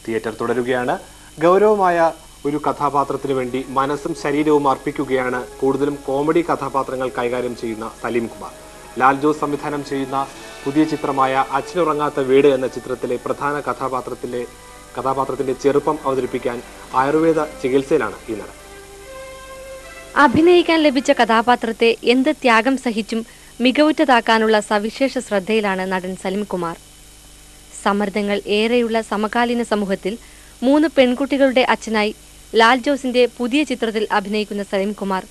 Theatre തുടരുകയാണ്. ഗൗരവമായ ഒരു കഥാപാത്രത്തിന് വേണ്ടി മനസ്സും ശരീരവും അർപ്പിക്കുകയാണ് കൂടുതലും കോമഡി കഥാപാത്രങ്ങൾ കൈകാര്യം ചെയ്യുന്ന സലീം കുമാർ. ലാൽ ജോസ് സംവിധാനം ചെയ്യുന്ന പുതിയ ചിത്രമായ അച്ഛനുറങ്ങാത്ത വീട് എന്ന ചിത്രത്തിലെ പ്രധാന കഥാപാത്രത്തിന്റെ ചെറുപ്പം അവതരിപ്പിക്കാൻ ആയുർവേദ ചികിത്സയിലാണ് ഈ നടൻ. അഭിനയിക്കാൻ ലഭിച്ച കഥാപാത്രത്തെ എന്ത് ത്യാഗം സഹിച്ചും മികവുറ്റതാക്കാനുള്ള സവിശേഷ ശ്രദ്ധയിലാണ് നടൻ സലീം കുമാർ. സമ്മർദ്ദങ്ങൾ ഏറെയുള്ള സമകാലീന സമൂഹത്തിൽ 3 പെൺകുട്ടികളുടെ അച്ഛനായി ലാൽ ജോസിന്റെ പുതിയ ചിത്രത്തിൽ അഭിനയിക്കുന്ന സലീം കുമാർ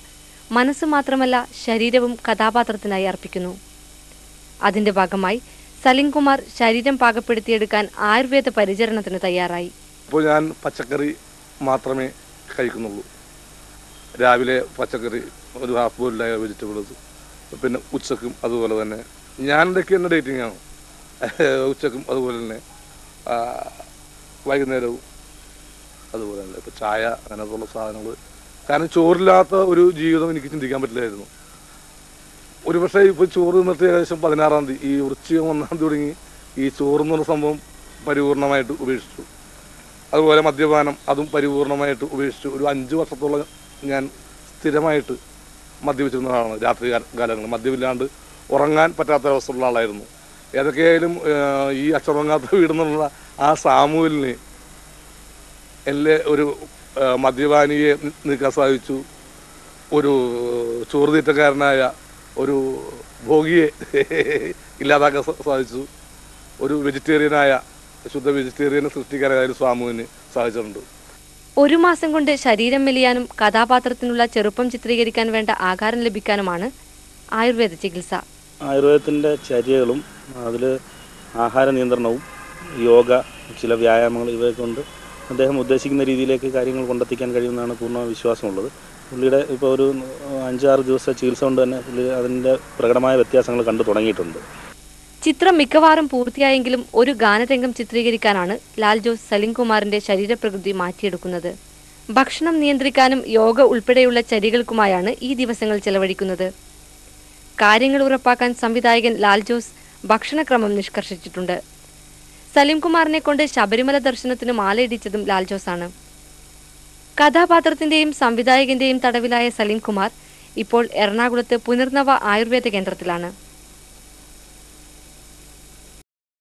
മനസ്സ് മാത്രമല്ല ശരീരവും കഥാപാത്രത്തിനായി അർപ്പിക്കുന്നു. അതിന്റെ ഭാഗമായി സലീം കുമാർ ശരീരം പാകപ്പെടുത്തിയെടുക്കാൻ ആയുർവേദ പരിചരണത്തിന് തയ്യാറായി. ഇപ്പോൾ ഞാൻ പച്ചക്കറി മാത്രമേ കഴിക്കുന്നുള്ളൂ. രാവിലെ പച്ചക്കറി ഒരു ഹാഫ് ബോയിൽഡായ വെജിറ്റബിൾസ്, പിന്നെ ഉച്ചക്കും അതുപോലെ തന്നെ ഞാൻ ഇടയ്ക്ക് തന്നെ ഡേറ്റിംഗ് ആണ്. ഉച്ചക്കും അതുപോലെ തന്നെ വൈകുന്നേരവും അതുപോലെ തന്നെ ഇപ്പോൾ ചായ അങ്ങനത്തുള്ള സാധനങ്ങൾ. കാരണം ചോറില്ലാത്ത ഒരു ജീവിതം എനിക്ക് ചിന്തിക്കാൻ പറ്റില്ലായിരുന്നു. ഒരു പക്ഷേ ഇപ്പോൾ ചോറ് നിന്നിട്ട് ഏകദേശം 16-ാം തീയതി ഈ വൃശ്ചികം 1-ാം തീയതി തുടങ്ങി ഈ ചോറെന്ന് പറഞ്ഞ സംഭവം പരിപൂർണമായിട്ട് ഉപേക്ഷിച്ചു. അതുപോലെ മദ്യപാനം അതും പരിപൂർണമായിട്ട് ഉപേക്ഷിച്ചു. ഒരു 5 വർഷത്തോളം ഞാൻ സ്ഥിരമായിട്ട് മദ്യപിച്ചിരുന്ന ആളാണ്. രാത്രി കാലങ്ങളിൽ മദ്യമില്ലാണ്ട് ഉറങ്ങാൻ പറ്റാത്തൊരവസ്ഥയുള്ള ആളായിരുന്നു. ഏതൊക്കെയായാലും ഈ അച്ഛനുറങ്ങാത്ത വീടെന്നുള്ള ആ സാമൂഹ്യന് എന്നെ ഒരു മദ്യപാനിയെ നീക്കാൻ സാധിച്ചു. ഒരു ചോറുതീറ്റക്കാരനായ ഒരു ഭോഗിയെ ഇല്ലാതാക്കാൻ സാധിച്ചു. ഒരു വെജിറ്റേറിയനായ ശുദ്ധ വെജിറ്റേറിയനെ സൃഷ്ടിക്കാനായാലും സാമൂഹ്യന് സാധിച്ചിട്ടുണ്ട്. 1 മാസം കൊണ്ട് ശരീരം മെലിയാനും കഥാപാത്രത്തിനുള്ള ചെറുപ്പം ചിത്രീകരിക്കാൻ വേണ്ട ആഹാരം ലഭിക്കാനുമാണ് ആയുർവേദ ചികിത്സ. ആയുർവേദത്തിൻ്റെ ചര്യകളും അതിൽ ആഹാര നിയന്ത്രണവും യോഗ, ചില വ്യായാമങ്ങൾ ഇവയൊക്കെ കൊണ്ട് അദ്ദേഹം ഉദ്ദേശിക്കുന്ന രീതിയിലേക്ക് കാര്യങ്ങൾ കൊണ്ടെത്തിക്കാൻ കഴിയുമെന്നാണ് പൂർണ്ണ വിശ്വാസമുള്ളത്. പുള്ളിയുടെ ഇപ്പോൾ ഒരു 5-6 ദിവസത്തെ ചികിത്സ കൊണ്ട് തന്നെ പുള്ളി അതിൻ്റെ പ്രകടമായ വ്യത്യാസങ്ങൾ കണ്ടു തുടങ്ങിയിട്ടുണ്ട്. ചിത്രം മിക്കവാറും പൂർത്തിയായെങ്കിലും ഒരു ഗാനരംഗം ചിത്രീകരിക്കാനാണ് ലാൽ ജോസ് സലീം കുമാറിന്റെ ശരീരപ്രകൃതി മാറ്റിയെടുക്കുന്നത്. ഭക്ഷണം നിയന്ത്രിക്കാനും യോഗ ഉൾപ്പെടെയുള്ള ചര്യകൾക്കുമായാണ് ഈ ദിവസങ്ങൾ ചെലവഴിക്കുന്നത്. കാര്യങ്ങൾ ഉറപ്പാക്കാൻ സംവിധായകൻ ലാൽ ജോസ് ഭക്ഷണക്രമം നിഷ്കർഷിച്ചിട്ടുണ്ട്. സലീം കുമാറിനെ കൊണ്ട് ശബരിമല ദർശനത്തിന് മാലയിടിച്ചതും ലാൽ ജോസ് ആണ്. കഥാപാത്രത്തിന്റെയും സംവിധായകന്റെയും തടവിലായ സലീം കുമാർ ഇപ്പോൾ എറണാകുളത്ത് പുനർനവ ആയുർവേദ കേന്ദ്രത്തിലാണ്.